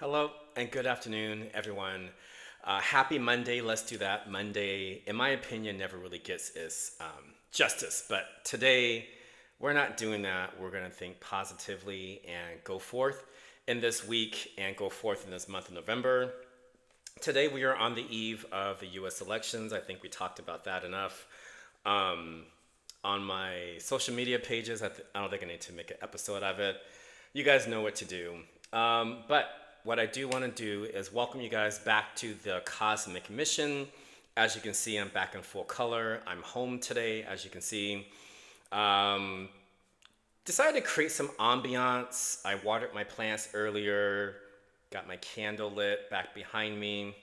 Hello and good afternoon, everyone. Happy Monday. Let's do that. Monday, in my opinion, never really gets its justice. But today, we're not doing that. We're going to think positively and go forth in this week and go forth in this month of November. Today, we are on the eve of the US elections. I think we talked about that enough. Um, on my social media pages, I don't think I need to make an episode of it. You guys know what to do. But what I do want to do is welcome you guys back to the Cosmic Mission. As you can see, I'm back in full color. I'm home today, as you can see. Um, Decided to create some ambiance. I watered my plants earlier, got my candle lit back behind me,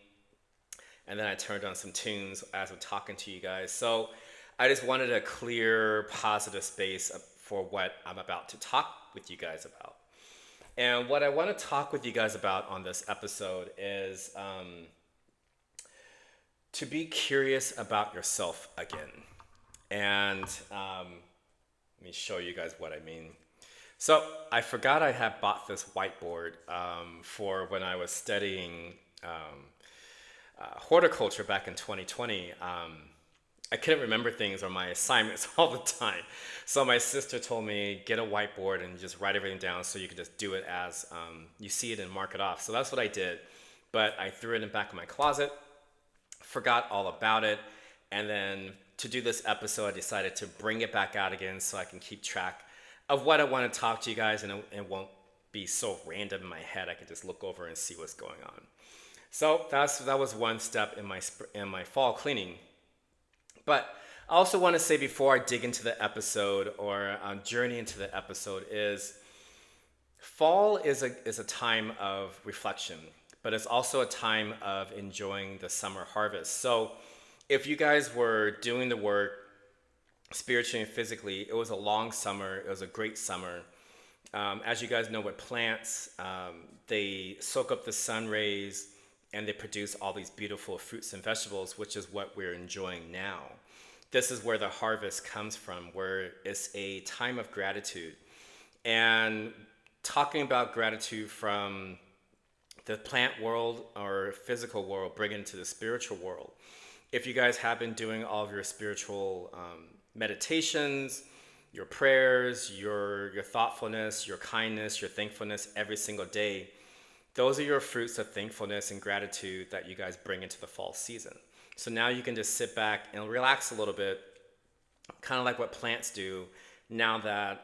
and then I turned on some tunes as I'm talking to you guys. So I just wanted a clear, positive space for what I'm about to talk with you guys about. And what I want to talk with you guys about on this episode is to be curious about yourself again. And let me show you guys what I mean. So I forgot I had bought this whiteboard for when I was studying horticulture back in 2020. I couldn't remember things or my assignments all the time. So my sister told me, get a whiteboard and just write everything down so you can just do it as you see it and mark it off. So that's what I did. But I threw it in the back of my closet, forgot all about it. And then to do this episode, I decided to bring it back out again so I can keep track of what I want to talk to you guys and it won't be so random in my head. I can just look over and see what's going on. So that was one step in my fall cleaning. But I also want to say before I dig into the episode or journey into the episode is fall is a time of reflection, but it's also a time of enjoying the summer harvest. So if you guys were doing the work spiritually and physically, it was a long summer. It was a great summer. As you guys know, with plants, they soak up the sun rays and they produce all these beautiful fruits and vegetables, which is what we're enjoying now. This is where the harvest comes from, where it's a time of gratitude. And talking about gratitude from the plant world or physical world, bring it into the spiritual world. If you guys have been doing all of your spiritual meditations, your prayers, your thoughtfulness, your kindness, your thankfulness every single day, those are your fruits of thankfulness and gratitude that you guys bring into the fall season. So now you can just sit back and relax a little bit, kind of like what plants do. Now that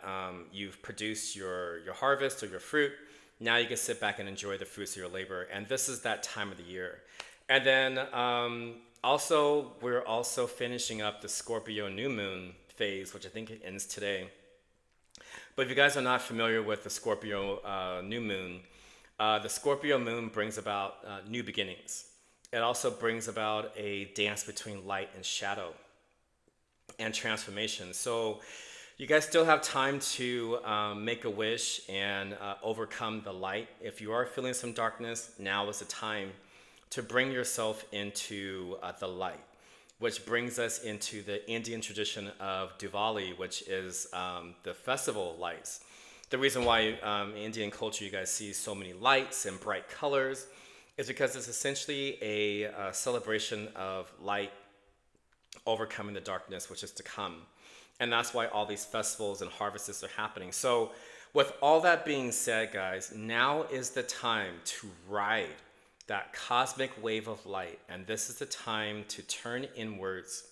you've produced your harvest or your fruit, now you can sit back and enjoy the fruits of your labor. And this is that time of the year. And then also, we're also finishing up the Scorpio new moon phase, which I think it ends today. But if you guys are not familiar with the Scorpio new moon, the Scorpio moon brings about new beginnings. It also brings about a dance between light and shadow and transformation. So you guys still have time to make a wish and overcome the light. If you are feeling some darkness, now is the time to bring yourself into the light, which brings us into the Indian tradition of Diwali, which is the festival of lights. The reason why in Indian culture you guys see so many lights and bright colors is because it's essentially a celebration of light overcoming the darkness which is to come. And that's why all these festivals and harvests are happening. So with all that being said, guys, now is the time to ride that cosmic wave of light. And this is the time to turn inwards,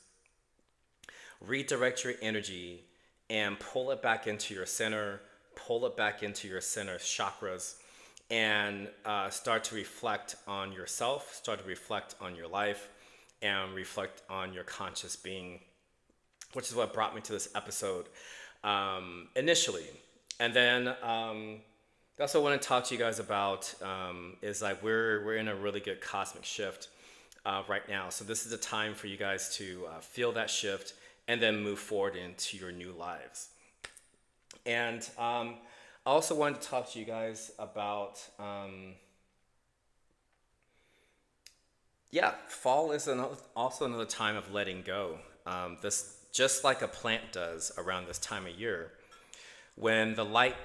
redirect your energy, and pull it back into your center, pull it back into your center chakras, and start to reflect on yourself, start to reflect on your life, and reflect on your conscious being, which is what brought me to this episode initially. And then that's what I want to talk to you guys about is like we're in a really good cosmic shift right now. So this is a time for you guys to feel that shift and then move forward into your new lives. And I also wanted to talk to you guys about fall is also another time of letting go. This just like a plant does around this time of year, when the light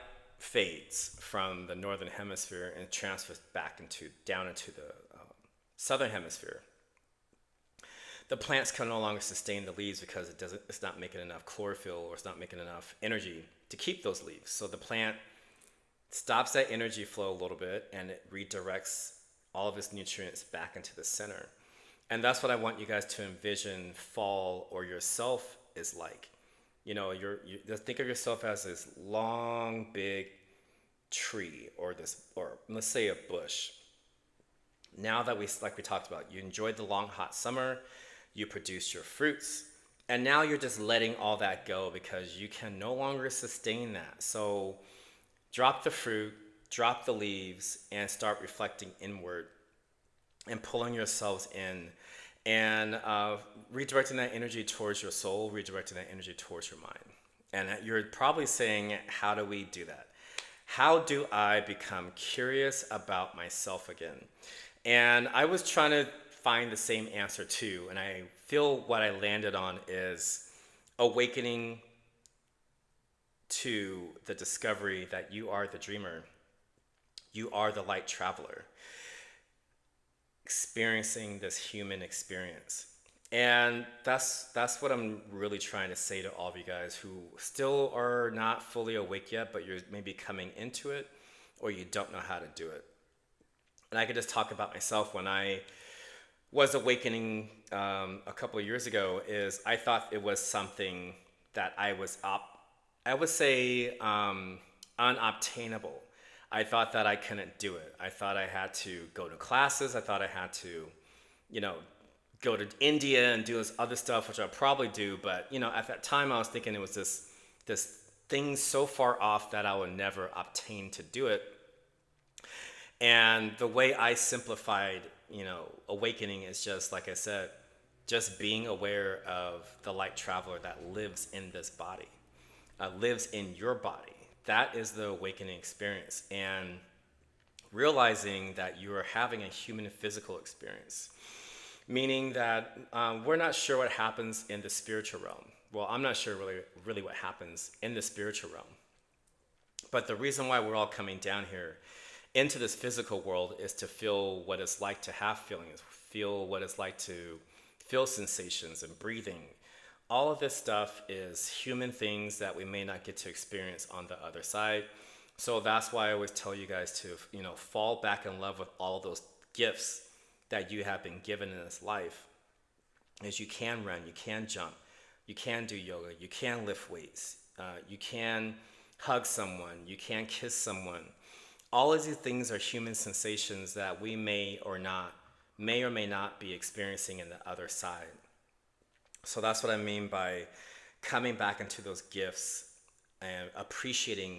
fades from the northern hemisphere and transfers back down into the southern hemisphere, the plants can no longer sustain the leaves because it's not making enough chlorophyll, or it's not making enough energy to keep those leaves. So the plant stops that energy flow a little bit, and it redirects all of its nutrients back into the center. And that's what I want you guys to envision fall or yourself is like. Just think of yourself as this long, big tree, or let's say a bush. Now that like we talked about, you enjoyed the long, hot summer, you produced your fruits, and now you're just letting all that go because you can no longer sustain that. So drop the fruit, drop the leaves, and start reflecting inward and pulling yourselves in, and redirecting that energy towards your soul, redirecting that energy towards your mind. And you're probably saying, how do we do that? How do I become curious about myself again? And I was trying to find the same answer too. And I feel what I landed on is awakening to the discovery that you are the dreamer. You are the light traveler, experiencing this human experience. And that's what I'm really trying to say to all of you guys who still are not fully awake yet, but you're maybe coming into it, or you don't know how to do it. And I could just talk about myself. When I was awakening a couple of years ago, is I thought it was something that I would say unobtainable. I thought that I couldn't do it. I thought I had to go to classes. I thought I had to, you know, go to India and do this other stuff, which I'll probably do. But, at that time I was thinking it was this thing so far off that I would never obtain to do it. And the way I simplified, awakening is just, like I said, just being aware of the light traveler that lives in this body, lives in your body. That is the awakening experience. And realizing that you are having a human physical experience, meaning that we're not sure what happens in the spiritual realm. Well, I'm not sure really what happens in the spiritual realm. But the reason why we're all coming down here into this physical world is to feel what it's like to have feelings, feel what it's like to feel sensations and breathing. All of this stuff is human things that we may not get to experience on the other side. So that's why I always tell you guys to, fall back in love with all those gifts that you have been given in this life. Is you can run, you can jump, you can do yoga, you can lift weights, you can hug someone, you can kiss someone. All of these things are human sensations that we may or may not be experiencing in the other side. So that's what I mean by coming back into those gifts and appreciating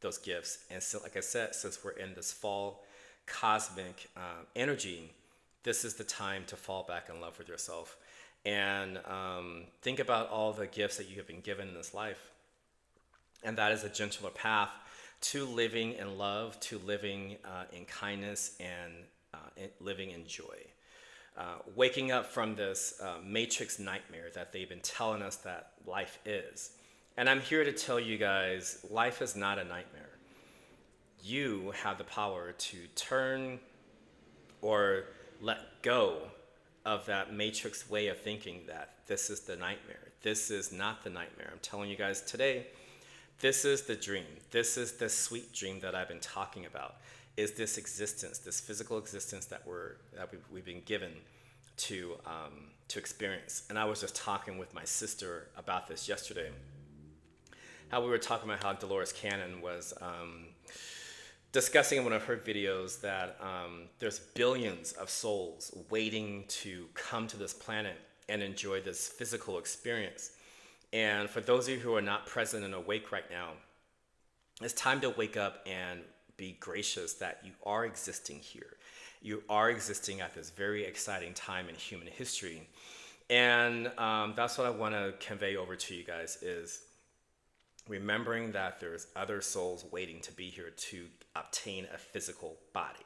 those gifts. And so, like I said, since we're in this fall cosmic energy, this is the time to fall back in love with yourself and think about all the gifts that you have been given in this life. And that is a gentler path to living in love, to living in kindness, and living in joy. Waking up from this matrix nightmare that they've been telling us that life is. And I'm here to tell you guys, life is not a nightmare. You have the power to turn or let go of that matrix way of thinking that this is the nightmare. This is not the nightmare. I'm telling you guys today, this is the dream. This is the sweet dream that I've been talking about. Is this existence, this physical existence that we've been given to experience. And I was just talking with my sister about this yesterday. How we were talking about how Dolores Cannon was discussing in one of her videos that there's billions of souls waiting to come to this planet and enjoy this physical experience. And for those of you who are not present and awake right now, it's time to wake up and be gracious that you are existing here. You are existing at this very exciting time in human history. And that's what I want to convey over to you guys is remembering that there's other souls waiting to be here to obtain a physical body.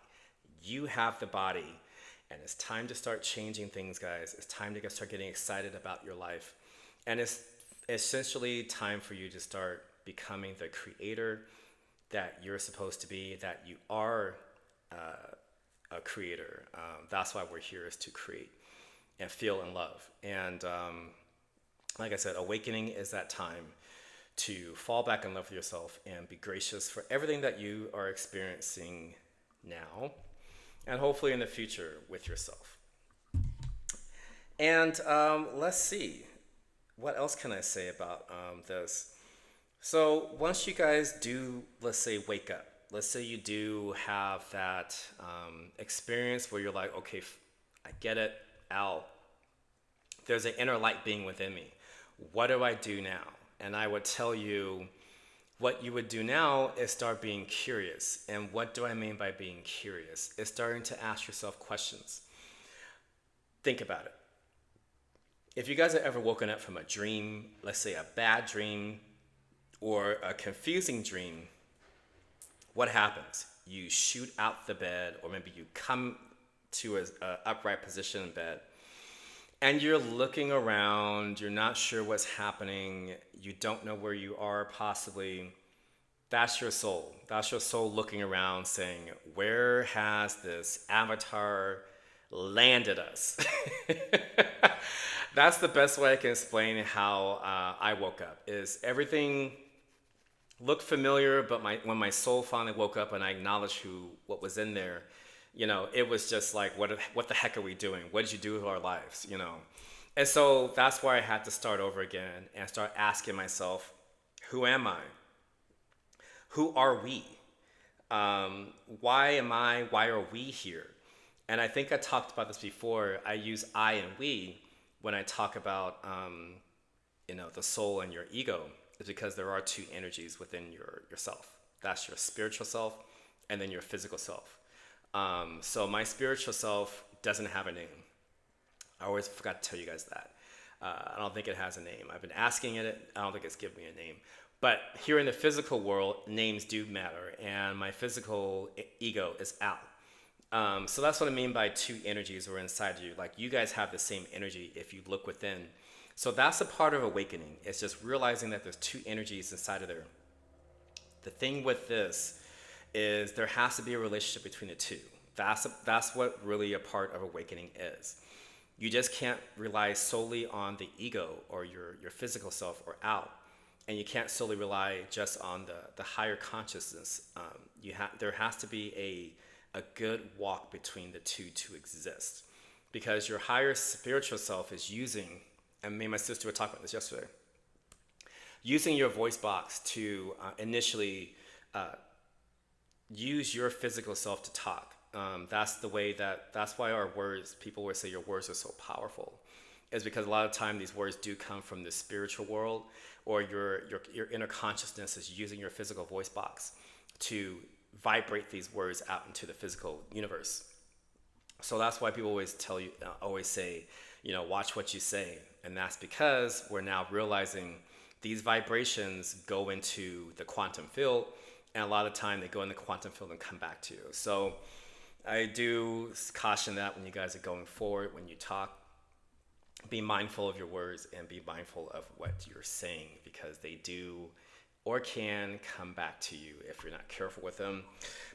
You have the body, and it's time to start changing things, guys. It's time to start getting excited about your life. And it's essentially time for you to start becoming the creator that you're supposed to be, that you are a creator. That's why we're here, is to create and feel and love. And like I said, awakening is that time to fall back in love with yourself and be gracious for everything that you are experiencing now and hopefully in the future with yourself. And let's see, what else can I say about this? So once you guys do, let's say, wake up, let's say you do have that experience where you're like, okay, I get it, Al, there's an inner light being within me. What do I do now? And I would tell you, what you would do now is start being curious. And what do I mean by being curious? It's starting to ask yourself questions. Think about it. If you guys have ever woken up from a dream, let's say a bad dream or a confusing dream, what happens? You shoot out the bed, or maybe you come to a upright position in bed, and you're looking around, you're not sure what's happening, you don't know where you are possibly. That's your soul. That's your soul looking around saying, where has this avatar landed us? That's the best way I can explain how I woke up. Is everything looked familiar, but when my soul finally woke up and I acknowledged what was in there, it was just like, what the heck are we doing? What did you do with our lives? And so that's why I had to start over again and start asking myself, who am I? Who are we? Why are we here? And I think I talked about this before. I use I and we when I talk about, the soul and your ego, is because there are two energies within yourself. That's your spiritual self and then your physical self. So my spiritual self doesn't have a name. I always forgot to tell you guys that. I don't think it has a name. I've been asking it. I don't think it's given me a name. But here in the physical world, names do matter. And my physical ego is Al. So that's what I mean by two energies are inside you. Like, you guys have the same energy if you look within. So that's a part of awakening. It's just realizing that there's two energies inside of there. The thing with this is there has to be a relationship between the two. That's what really a part of awakening is. You just can't rely solely on the ego or your physical self or out. And you can't solely rely just on the higher consciousness. There has to be a good walk between the two to exist. Because your higher spiritual self is using, and me and my sister were talking about this yesterday, using your voice box to initially use your physical self to talk. That's why our words, people would say your words are so powerful, is because a lot of time these words do come from the spiritual world, or your inner consciousness is using your physical voice box to vibrate these words out into the physical universe. So that's why people always say, watch what you say. And that's because we're now realizing these vibrations go into the quantum field, and a lot of time they go in the quantum field and come back to you. So I do caution that when you guys are going forward, when you talk, be mindful of your words and be mindful of what you're saying, because they do or can come back to you if you're not careful with them.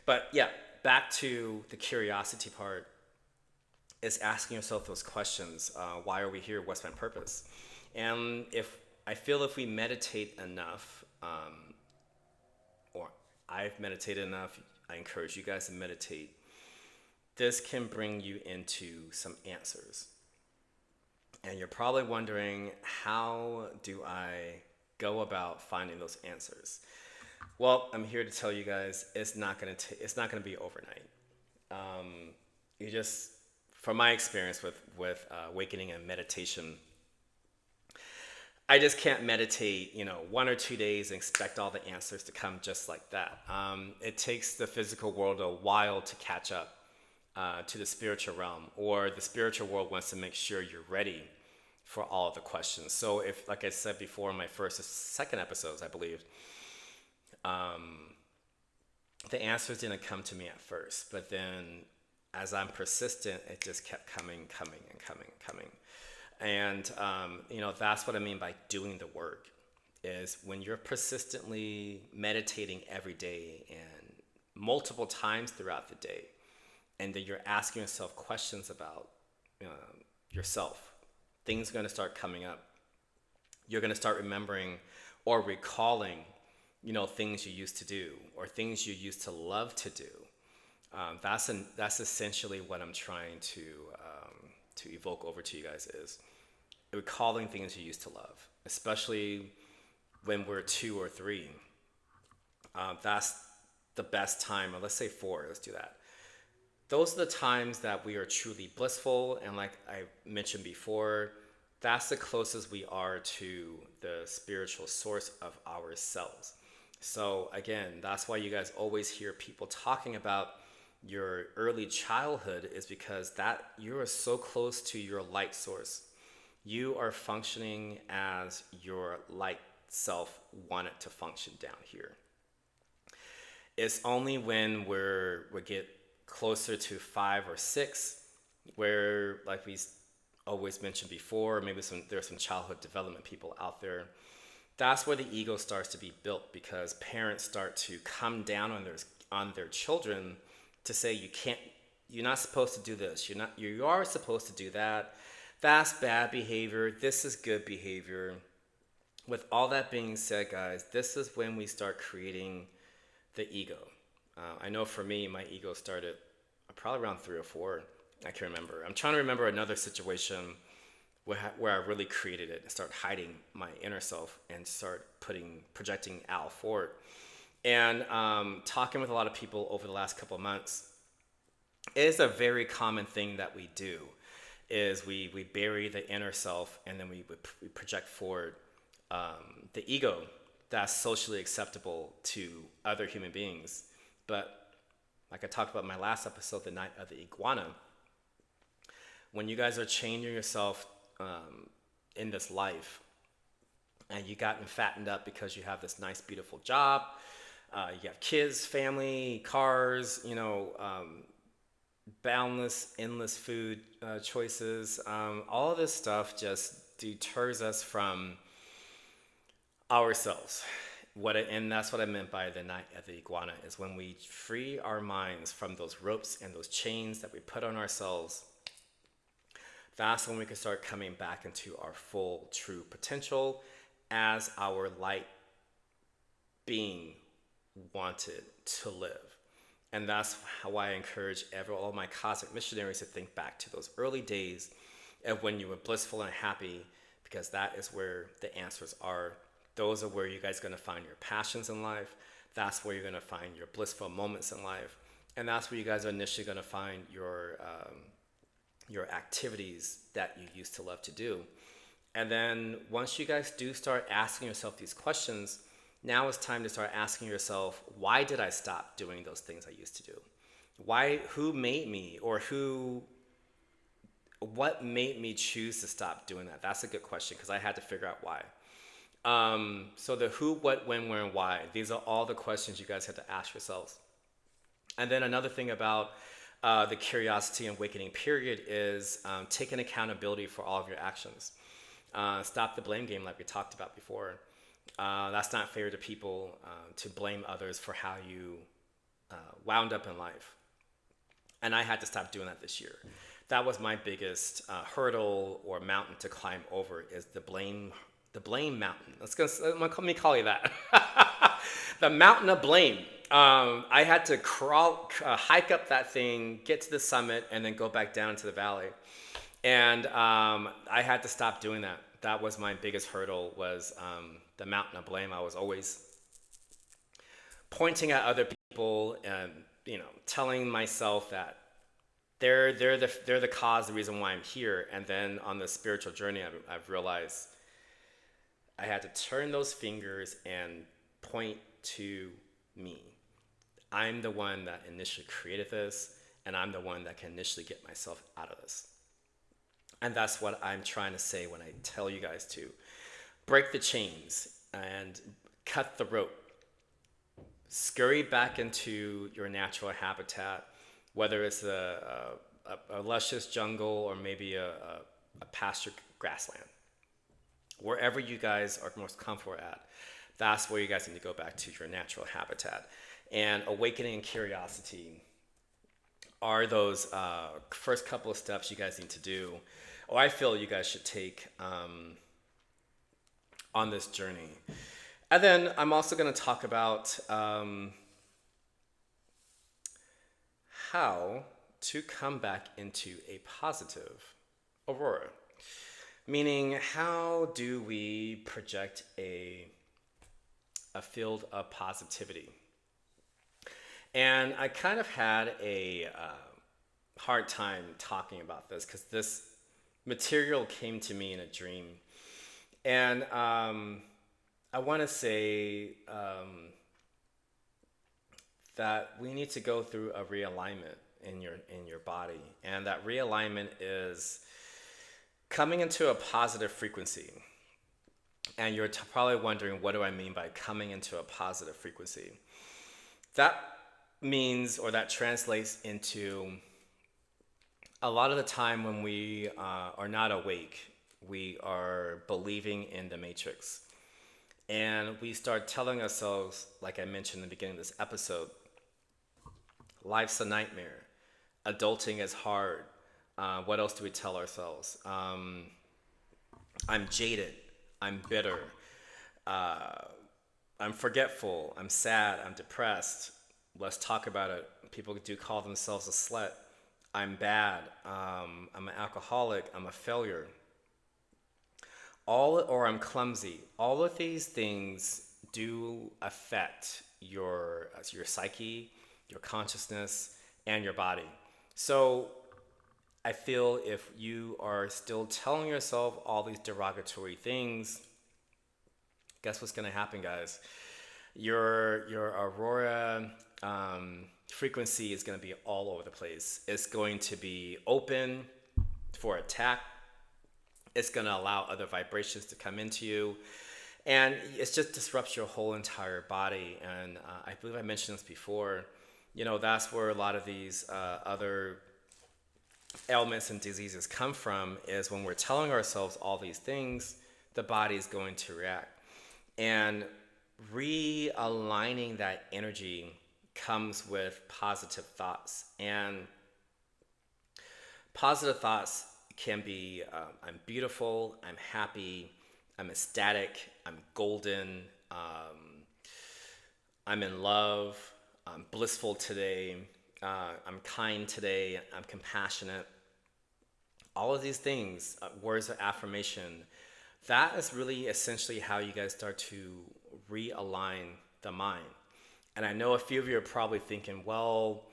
But yeah, back to the curiosity part, is asking yourself those questions. Why are we here? What's my purpose? And if we meditate enough, or I've meditated enough, I encourage you guys to meditate, this can bring you into some answers. And you're probably wondering, how do I go about finding those answers? Well, I'm here to tell you guys, it's not going to be overnight. You just, from my experience with awakening and meditation, I just can't meditate, 1 or 2 days and expect all the answers to come just like that. It takes the physical world a while to catch up to the spiritual realm, or the spiritual world wants to make sure you're ready for all of the questions. So if, like I said before in my first or second episodes, I believe, the answers didn't come to me at first, but then as I'm persistent, it just kept coming. And, that's what I mean by doing the work, is when you're persistently meditating every day and multiple times throughout the day, and then you're asking yourself questions about yourself, things are going to start coming up. You're going to start remembering or recalling, things you used to do or things you used to love to do. That's essentially what I'm trying to evoke over to you guys is recalling things you used to love, especially when we're 2 or 3. That's the best time. Or let's say 4. Let's do that. Those are the times that we are truly blissful, and like I mentioned before, that's the closest we are to the spiritual source of ourselves. So again, that's why you guys always hear people talking about your early childhood, is because that you are so close to your light source. You are functioning as your light self wanted to function down here. It's only when we get closer to 5 or 6, where, like we always mentioned before, maybe there's some childhood development people out there. That's where the ego starts to be built, because parents start to come down on their children to say, you can't, you're not supposed to do this. You are supposed to do that. That's bad behavior. This is good behavior. With all that being said, guys, this is when we start creating the ego. I know for me, my ego started probably around 3 or 4. I can remember. I'm trying to remember another situation where I really created it and start hiding my inner self and start projecting out forward. And talking with a lot of people over the last couple of months, it is a very common thing that we do. Is we bury the inner self, and then we project forward the ego that's socially acceptable to other human beings. But like I talked about in my last episode, the night of the iguana, when you guys are changing yourself in this life, and you gotten fattened up because you have this nice, beautiful job, you have kids, family, cars, boundless, endless food choices. All of this stuff just deters us from ourselves. And that's what I meant by the night of the iguana, is when we free our minds from those ropes and those chains that we put on ourselves. That's when we can start coming back into our full, true potential as our light being wanted to live. And that's how I encourage all my cosmic missionaries to think back to those early days of when you were blissful and happy, because that is where the answers are. Those are where you guys are going to find your passions in life. That's where you're going to find your blissful moments in life. And that's where you guys are initially going to find your activities that you used to love to do. And then once you guys do start asking yourself these questions, now it's time to start asking yourself, why did I stop doing those things I used to do? Who made me, or what made me choose to stop doing that? That's a good question, because I had to figure out why. So the who, what, when, where, and why, these are all the questions you guys have to ask yourselves. And then another thing about the curiosity and awakening period is taking accountability for all of your actions. Stop the blame game, like we talked about before. That's not fair to people, to blame others for how you wound up in life. And I had to stop doing that this year. That was my biggest hurdle or mountain to climb over, is the blame mountain. Let me call you that. The mountain of blame. I had to hike up that thing, get to the summit, and then go back down into the valley. And I had to stop doing that. That was my biggest hurdle, was the mountain of blame. I was always pointing at other people and telling myself that they're the cause, the reason why I'm here. And then on the spiritual journey, I've realized I had to turn those fingers and point to me. I'm the one that initially created this, and I'm the one that can initially get myself out of this. And that's what I'm trying to say when I tell you guys to break the chains and cut the rope. Scurry back into your natural habitat, whether it's a luscious jungle or maybe a pasture grassland. Wherever you guys are most comfortable at, that's where you guys need to go back to your natural habitat. And awakening and curiosity are those first couple of steps you guys need to do, or I feel you guys should take on this journey. And then I'm also going to talk about how to come back into a positive aurora. Meaning, how do we project a field of positivity? And I kind of had a hard time talking about this because this material came to me in a dream. And I want to say that we need to go through a realignment in your body, and that realignment is coming into a positive frequency. And you're probably wondering, what do I mean by coming into a positive frequency? That means, or that translates into, a lot of the time when we are not awake, we are believing in the matrix. And we start telling ourselves, like I mentioned in the beginning of this episode, life's a nightmare. Adulting is hard. What else do we tell ourselves? I'm jaded. I'm bitter. I'm forgetful. I'm sad. I'm depressed. Let's talk about it. People do call themselves a slut. I'm bad. I'm an alcoholic. I'm a failure. Or I'm clumsy. All of these things do affect your psyche, your consciousness, and your body. So I feel if you are still telling yourself all these derogatory things, guess what's going to happen, guys? Your aurora frequency is going to be all over the place. It's going to be open for attack. It's going to allow other vibrations to come into you. And it just disrupts your whole entire body. And I believe I mentioned this before. That's where a lot of these other ailments and diseases come from, is when we're telling ourselves all these things, the body is going to react. And realigning that energy comes with positive thoughts. And positive thoughts can be I'm beautiful, I'm happy, I'm ecstatic, I'm golden, I'm in love, I'm blissful today, I'm kind today, I'm compassionate. All of these things, words of affirmation, that is really essentially how you guys start to realign the mind. And I know a few of you are probably thinking, well,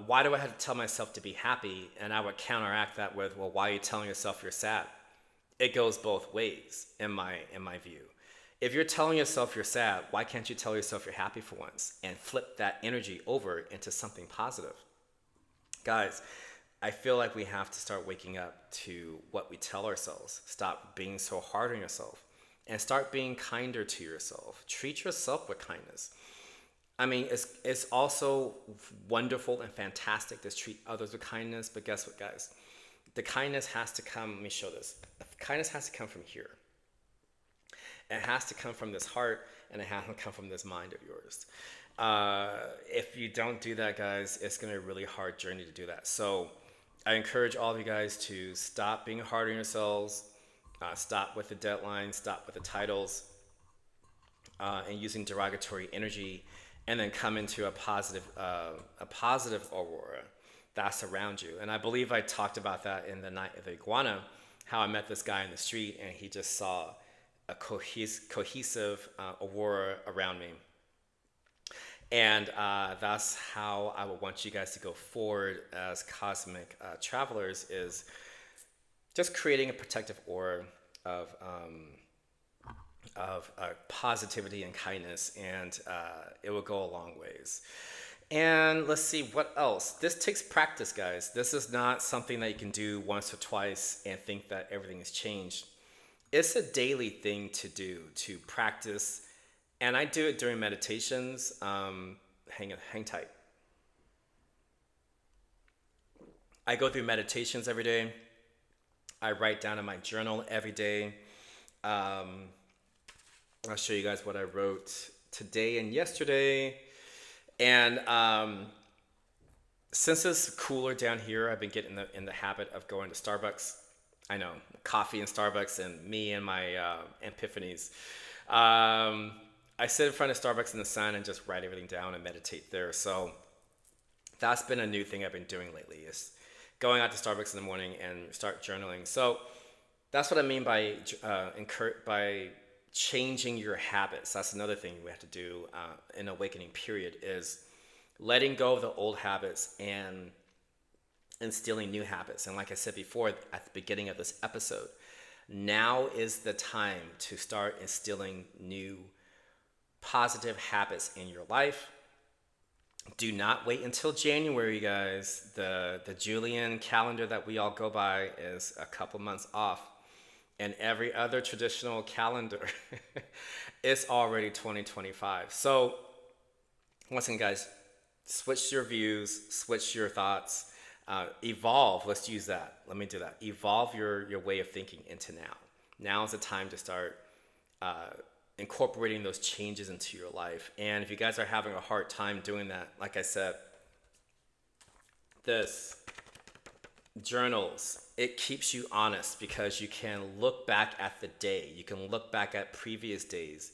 why do I have to tell myself to be happy? And I would counteract that with, well, why are you telling yourself you're sad? It goes both ways in my view. If you're telling yourself you're sad, why can't you tell yourself you're happy for once and flip that energy over into something positive? Guys, I feel like we have to start waking up to what we tell ourselves. Stop being so hard on yourself and start being kinder to yourself. Treat yourself with kindness. I mean, it's also wonderful and fantastic to treat others with kindness, but guess what, guys? The kindness has to come, let me show this. The kindness has to come from here. It has to come from this heart, and it has to come from this mind of yours. If you don't do that, guys, it's going to be a really hard journey to do that. So I encourage all of you guys to stop being hard on yourselves, stop with the deadlines, stop with the titles, and using derogatory energy, and then come into a positive aurora that's around you. And I believe I talked about that in the night of the iguana, how I met this guy in the street and he just saw a cohesive aurora around me. And that's how I would want you guys to go forward as cosmic travelers, is just creating a protective aura of positivity and kindness, and it will go a long ways. And let's see what else. This takes practice, guys. This is not something that you can do once or twice and think that everything has changed. It's a daily thing to do, to practice. And I do it during meditations. Hang tight. I go through meditations every day. I write down in my journal every day. Um, I'll show you guys what I wrote today and yesterday. And since it's cooler down here, I've been getting in the habit of going to Starbucks. I know, coffee and Starbucks, and me and my epiphanies. Um, I sit in front of Starbucks in the sun and just write everything down and meditate there. So that's been a new thing I've been doing lately, is going out to Starbucks in the morning and start journaling. So that's what I mean by by changing your habits. That's another thing we have to do in awakening period, is letting go of the old habits and instilling new habits. And like I said before at the beginning of this episode, now is the time to start instilling new positive habits in your life. Do not wait until January, guys. The Julian calendar that we all go by is a couple months off, and every other traditional calendar is already 2025. So once again, guys, switch your views, switch your thoughts, evolve. Let's use that. Let me do that. Evolve your way of thinking into now. Now is the time to start incorporating those changes into your life. And if you guys are having a hard time doing that, like I said, this journals, it keeps you honest, because you can look back at the day, you can look back at previous days,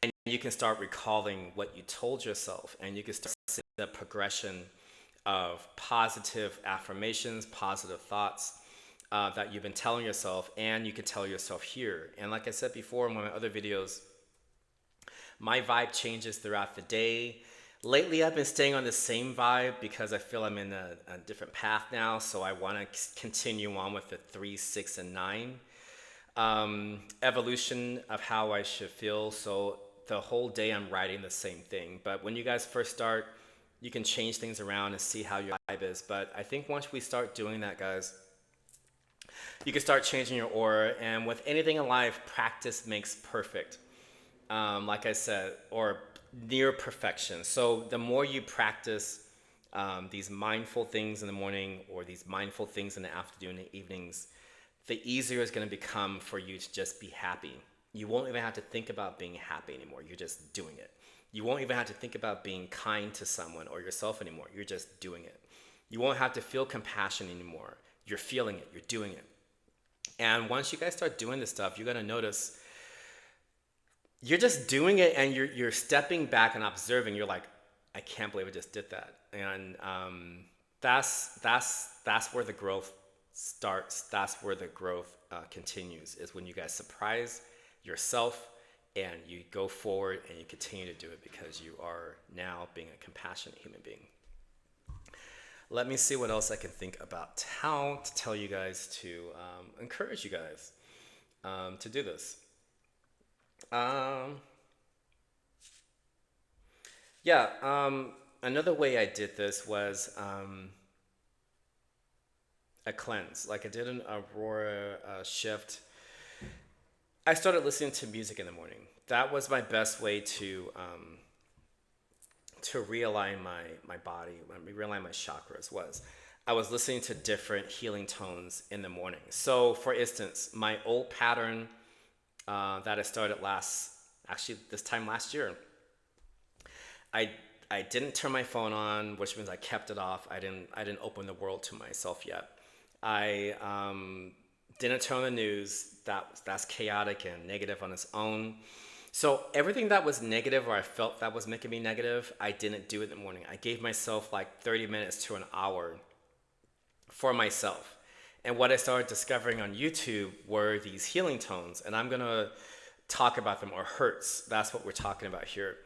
and you can start recalling what you told yourself, and you can start seeing the progression of positive affirmations, positive thoughts that you've been telling yourself, and you can tell yourself here. And like I said before in one of my other videos, my vibe changes throughout the day. Lately, I've been staying on the same vibe because I feel I'm in a different path now. So I want to continue on with the 3, 6, and 9 evolution of how I should feel. So the whole day I'm writing the same thing. But when you guys first start, you can change things around and see how your vibe is. But I think once we start doing that, guys, you can start changing your aura. And with anything in life, practice makes perfect. Like I said, or near perfection. So the more you practice these mindful things in the morning, or these mindful things in the afternoon and evenings, the easier it's going to become for you to just be happy. You won't even have to think about being happy anymore. You're just doing it. You won't even have to think about being kind to someone or yourself anymore. You're just doing it. You won't have to feel compassion anymore. You're feeling it. You're doing it. And once you guys start doing this stuff, you're going to notice you're just doing it, and you're stepping back and observing. You're like, I can't believe I just did that. And that's where the growth starts. That's where the growth continues, is when you guys surprise yourself and you go forward and you continue to do it, because you are now being a compassionate human being. Let me see what else I can think about how to tell you guys to encourage you guys to do this. Um, yeah, another way I did this was a cleanse. Like I did an Aurora shift. I started listening to music in the morning. That was my best way to realign my body, realign my chakras. Was I was listening to different healing tones in the morning. So, for instance, my old pattern that I started actually this time last year, I I didn't turn my phone on, which means I kept it off. I didn't open the world to myself yet. I didn't turn on the news. That's chaotic and negative on its own. So everything that was negative, or I felt that was making me negative, I didn't do it in the morning. I gave myself like 30 minutes to an hour for myself. And what I started discovering on YouTube were these healing tones, and I'm gonna talk about them, or hertz. That's what we're talking about here.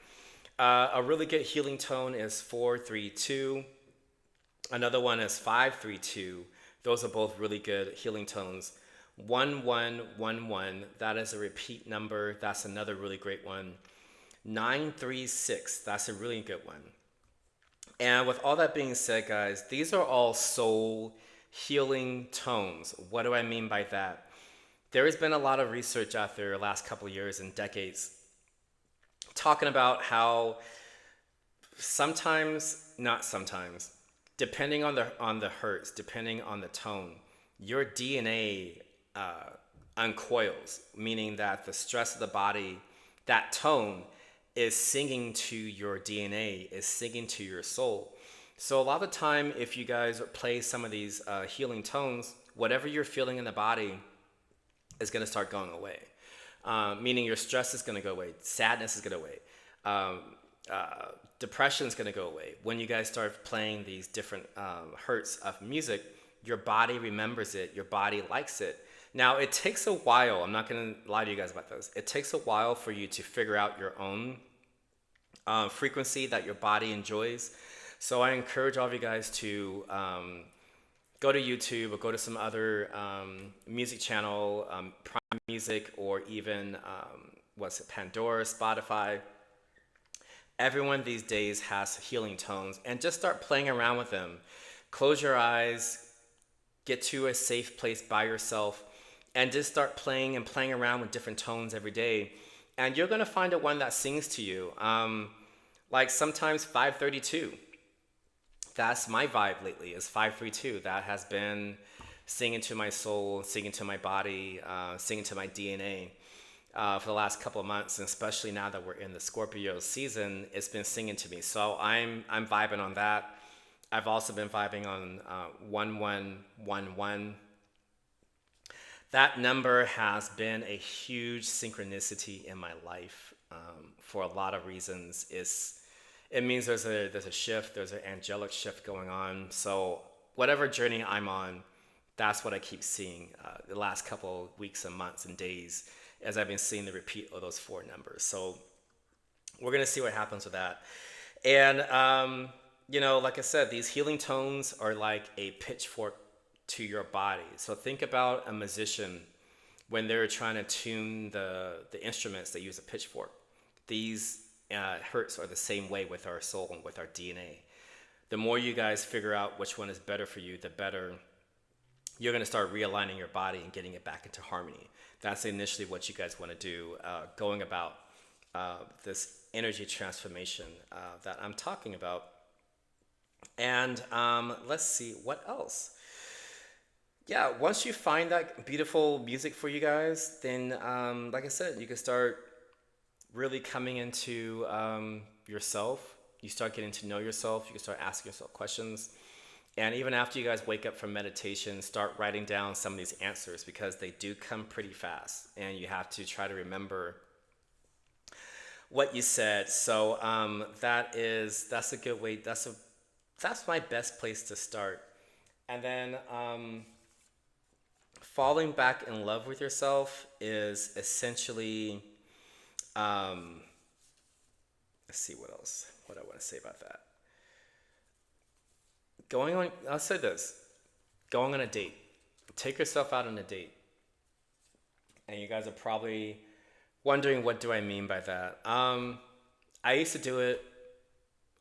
A really good healing tone is 432. Another one is 532. Those are both really good healing tones. 1111, that is a repeat number. That's another really great one. 936, that's a really good one. And with all that being said, guys, these are all soul healing tones. What do I mean by that? There has been a lot of research out there the last couple of years and decades talking about how sometimes, not sometimes, depending on the hertz, depending on the tone, your DNA uncoils, meaning that the stress of the body, that tone, is singing to your DNA, is singing to your soul. So a lot of the time, if you guys play some of these healing tones, whatever you're feeling in the body is going to start going away. Meaning your stress is going to go away, sadness is going to go away, um, depression is going to go away. When you guys start playing these different hertz of music, your body remembers it, your body likes it. Now, it takes a while, I'm not going to lie to you guys about this, it takes a while for you to figure out your own frequency that your body enjoys. So I encourage all of you guys to go to YouTube or go to some other music channel, Prime Music, or even what's it, Pandora, Spotify. Everyone these days has healing tones, and just start playing around with them. Close your eyes, get to a safe place by yourself, and just start playing and playing around with different tones every day. And you're gonna find a one that sings to you. Like sometimes 532. That's my vibe lately, is 532. That has been singing to my soul, singing to my body, singing to my DNA for the last couple of months, and especially now that we're in the Scorpio season, it's been singing to me. So I'm vibing on that. I've also been vibing on 1111. That number has been a huge synchronicity in my life for a lot of reasons. It means there's a shift, there's an angelic shift going on. So whatever journey I'm on, that's what I keep seeing the last couple of weeks and months and days, as I've been seeing the repeat of those four numbers. So we're gonna see what happens with that. And like I said, these healing tones are like a pitchfork to your body. So think about a musician when they're trying to tune the instruments. They use a pitchfork. These hertz are the same way with our soul and with our DNA. The more you guys figure out which one is better for you, the better you're going to start realigning your body and getting it back into harmony. That's initially what you guys want to do, going about this energy transformation that I'm talking about. And let's see, what else? Yeah, once you find that beautiful music for you guys, then like I said, you can start really coming into yourself. You start getting to know yourself. You can start asking yourself questions. And even after you guys wake up from meditation, start writing down some of these answers, because they do come pretty fast. And you have to try to remember what you said. So that's a good way. That's my best place to start. And then falling back in love with yourself is essentially, let's see what I want to say about that. I'll say this, going on a date. Take yourself out on a date. And you guys are probably wondering, what do I mean by that? I used to do it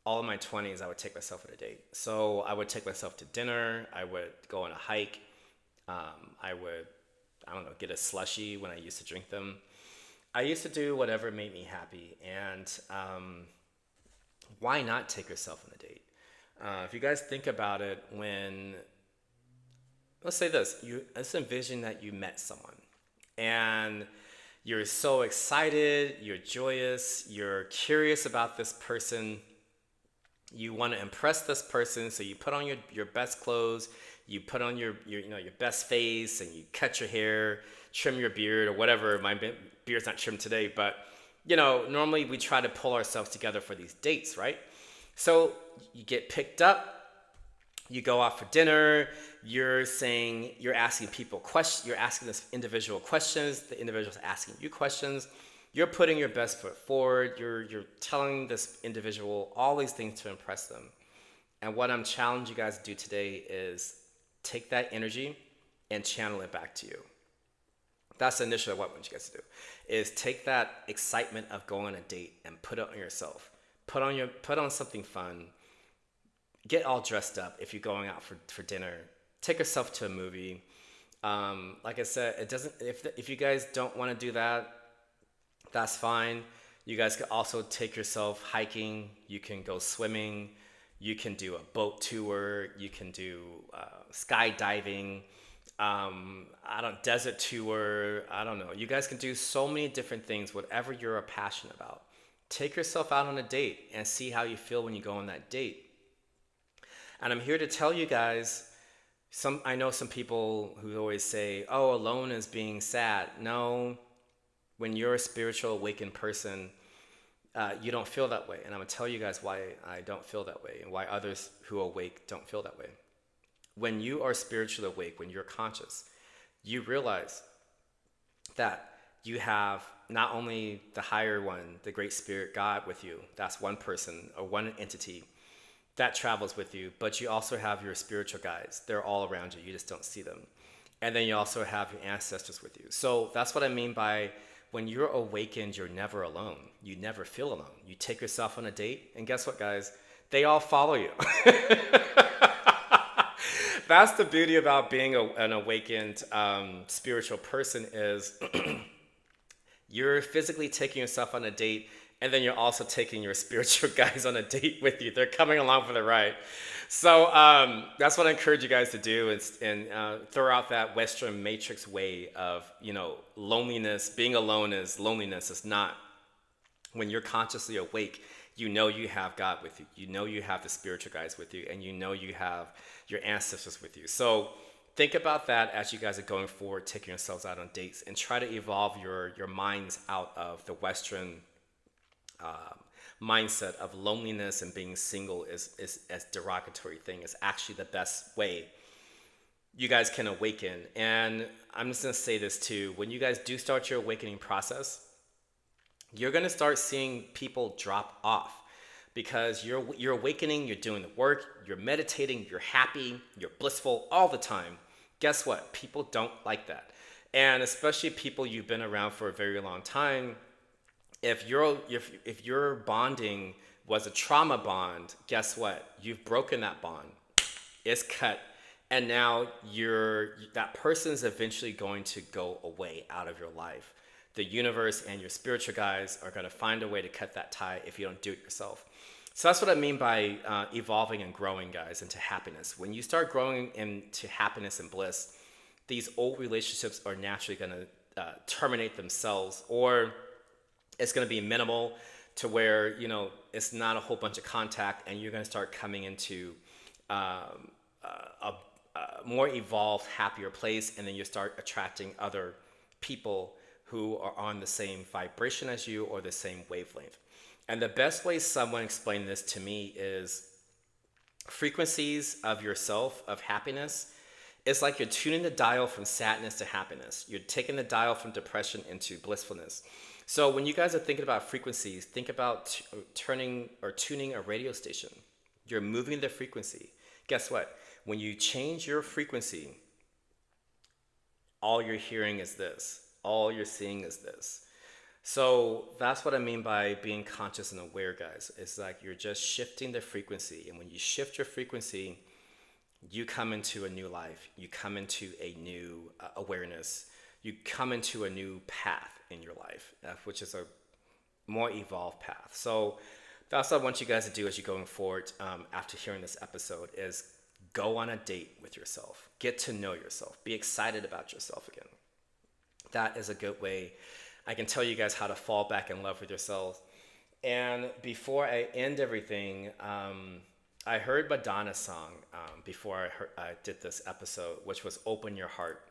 all in my 20s. I would take myself on a date. So I would take myself to dinner. I would go on a hike. I would, I don't know, get a slushie when I used to drink them. I used to do whatever made me happy. And why not take yourself on a date? If you guys think about it, let's say this, let's envision that you met someone and you're so excited, you're joyous, you're curious about this person, you want to impress this person, so you put on your best clothes, you put on your best face, and you cut your hair, trim your beard or whatever. My beard's not trimmed today, but normally we try to pull ourselves together for these dates, right? So you get picked up, you go out for dinner, you're asking people questions, you're asking this individual questions, the individual's asking you questions, you're putting your best foot forward, you're telling this individual all these things to impress them. And what I'm challenging you guys to do today is take that energy and channel it back to you. That's initially what I want you guys to do, is take that excitement of going on a date and put it on yourself. Put on something fun. Get all dressed up if you're going out for dinner. Take yourself to a movie. Like I said, it doesn't. If you guys don't want to do that, that's fine. You guys can also take yourself hiking. You can go swimming. You can do a boat tour. You can do skydiving. I don't desert tour. I don't know. You guys can do so many different things, whatever you're passionate about. Take yourself out on a date and see how you feel when you go on that date. And I'm here to tell you guys, I know some people who always say, "Oh, alone is being sad." No, when you're a spiritual awakened person, you don't feel that way. And I'm gonna tell you guys why I don't feel that way and why others who are awake don't feel that way. When you are spiritually awake, when you're conscious, you realize that you have not only the higher one, the great spirit God with you, that's one person or one entity that travels with you, but you also have your spiritual guides. They're all around you, you just don't see them. And then you also have your ancestors with you. So that's what I mean by when you're awakened, you're never alone. You never feel alone. You take yourself on a date, and guess what, guys? They all follow you. That's the beauty about being an awakened spiritual person is you're physically taking yourself on a date, and then you're also taking your spiritual guys on a date with you. They're coming along for the ride. So that's what I encourage you guys to do, and throw out that Western matrix way of, loneliness. Being alone is loneliness. It's not. When you're consciously awake, you know you have God with you. You know you have the spiritual guides with you, and you know you have your ancestors with you. So think about that as you guys are going forward, taking yourselves out on dates, and try to evolve your minds out of the Western mindset of loneliness and being single is as derogatory thing. Is actually the best way you guys can awaken. And I'm just gonna say this too: when you guys do start your awakening process, you're going to start seeing people drop off because you're awakening, you're doing the work, you're meditating, you're happy, you're blissful all the time. Guess what? People don't like that. And especially people you've been around for a very long time, if your bonding was a trauma bond, guess what? You've broken that bond. It's cut. And now that person's eventually going to go away out of your life. The universe and your spiritual guides are going to find a way to cut that tie if you don't do it yourself. So that's what I mean by evolving and growing, guys, into happiness. When you start growing into happiness and bliss, these old relationships are naturally going to terminate themselves, or it's going to be minimal to where, it's not a whole bunch of contact, and you're going to start coming into a more evolved, happier place, and then you start attracting other people who are on the same vibration as you or the same wavelength. And the best way someone explained this to me is frequencies of yourself, of happiness, is like you're tuning the dial from sadness to happiness. You're taking the dial from depression into blissfulness. So when you guys are thinking about frequencies, think about turning or tuning a radio station. You're moving the frequency. Guess what? When you change your frequency, all you're hearing is this. All you're seeing is this. So that's what I mean by being conscious and aware, guys. It's like you're just shifting the frequency. And when you shift your frequency, you come into a new life. You come into a new awareness. You come into a new path in your life, which is a more evolved path. So that's what I want you guys to do as you're going forward after hearing this episode is go on a date with yourself. Get to know yourself. Be excited about yourself again. That is a good way. I can tell you guys how to fall back in love with yourself. And before I end everything, I heard Madonna's song before I did this episode, which was Open Your Heart.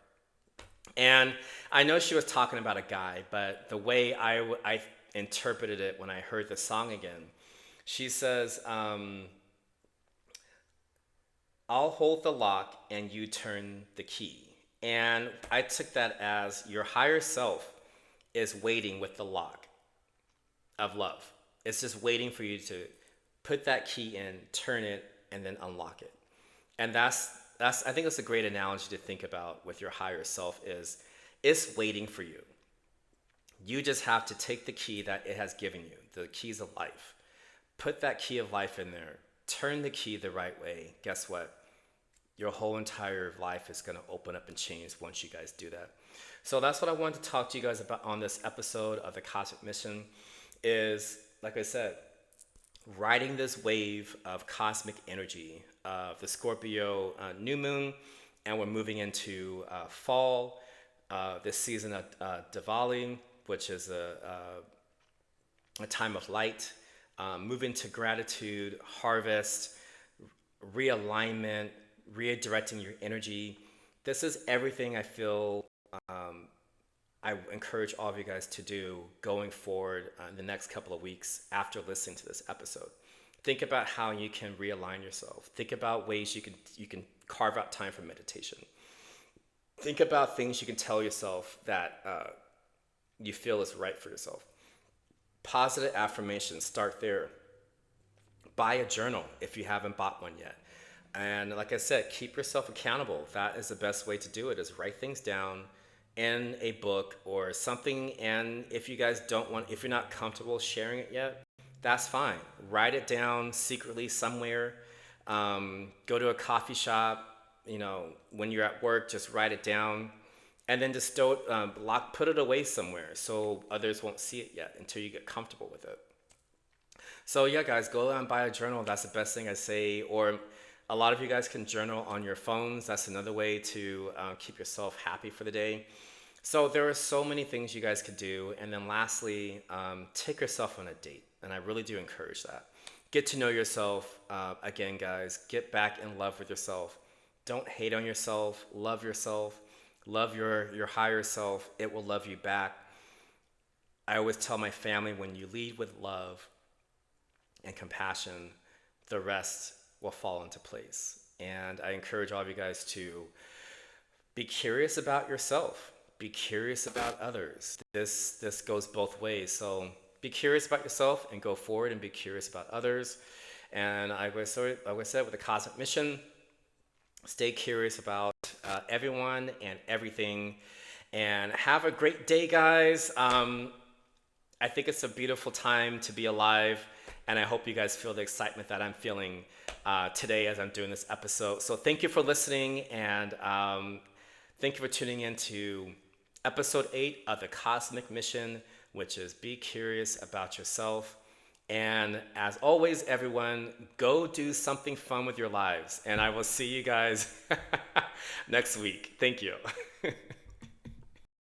And I know she was talking about a guy, but the way I interpreted it when I heard the song again, she says, I'll hold the lock and you turn the key. And I took that as your higher self is waiting with the lock of love. It's just waiting for you to put that key in, turn it, and then unlock it. And that's I think that's a great analogy to think about with your higher self is it's waiting for you. You just have to take the key that it has given you, the keys of life. Put that key of life in there. Turn the key the right way. Guess what? Your whole entire life is going to open up and change once you guys do that. So that's what I wanted to talk to you guys about on this episode of the Cosmic Mission is, like I said, riding this wave of cosmic energy of the Scorpio new moon and we're moving into fall, this season of Diwali, which is a time of light, moving to gratitude, harvest, realignment, redirecting your energy. This is everything I feel I encourage all of you guys to do going forward in the next couple of weeks after listening to this episode. Think about how you can realign yourself. Think about ways you can carve out time for meditation. Think about things you can tell yourself that you feel is right for yourself. Positive affirmations, start there. Buy a journal if you haven't bought one yet. And like I said, keep yourself accountable. That is the best way to do it, is write things down in a book or something. And if you guys don't want, if you're not comfortable sharing it yet, that's fine. Write it down secretly somewhere. Go to a coffee shop, when you're at work, just write it down. And then just put it away somewhere so others won't see it yet until you get comfortable with it. So yeah, guys, go out and buy a journal. That's the best thing I say. Or a lot of you guys can journal on your phones. That's another way to keep yourself happy for the day. So there are so many things you guys could do. And then lastly, take yourself on a date. And I really do encourage that. Get to know yourself. Again, guys, get back in love with yourself. Don't hate on yourself. Love yourself. Love your higher self. It will love you back. I always tell my family, when you lead with love and compassion, the rest will fall into place. And I encourage all of you guys to be curious about yourself. Be curious about others. This goes both ways. So be curious about yourself and go forward, and be curious about others. And I always said, with the cosmic mission, stay curious about everyone and everything. And have a great day, guys. I think it's a beautiful time to be alive. And I hope you guys feel the excitement that I'm feeling today as I'm doing this episode. So thank you for listening. And thank you for tuning in to episode 8 of the Cosmic Mission, which is be curious about yourself. And as always, everyone, go do something fun with your lives. And I will see you guys next week. Thank you.